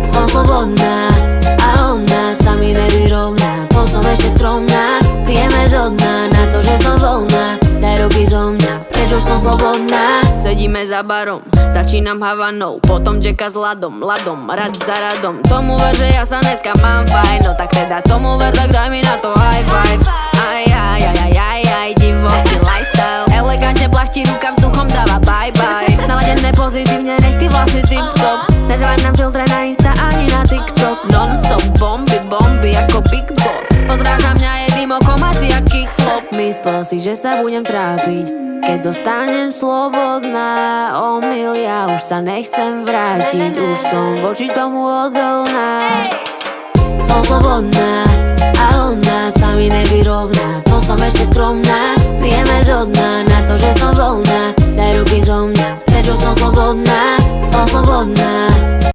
slobodná a ona sa mi nevyrovná. To som ešte skromná, pijeme do dna na to, že som voľná. Daj ruky zo mňa, prečo som slobodná. Sedíme za barom, začínam Havanou, potom Jacka s Ladom, rad za radom. Tomu ver, že ja sa dneska mám fajn, no tak teda tomu ver, tak daj mi na to high five. Aj, divoký lifestyle, elegantne plachtí, ruka vzduchom dáva bye bye. Naladené pozitívne, nech ty vlasy tip-top, netrvá nám filtre na Insta ani na TikTok. Non-stop bomby ako Big Boss, pozdráv na mňa, je dym okom asi jak kickflop. Myslel si, že sa budem trápiť, keď zostanem slobodná. Omyl, ja už sa nechcem vrátiť, už som voči tomu odolná. Som slobodná a ona sa mi nevyrovná. To som ešte skromná, pijeme do dna na to, že som voľná. Daj ruky zo mňa, prečo som slobodná.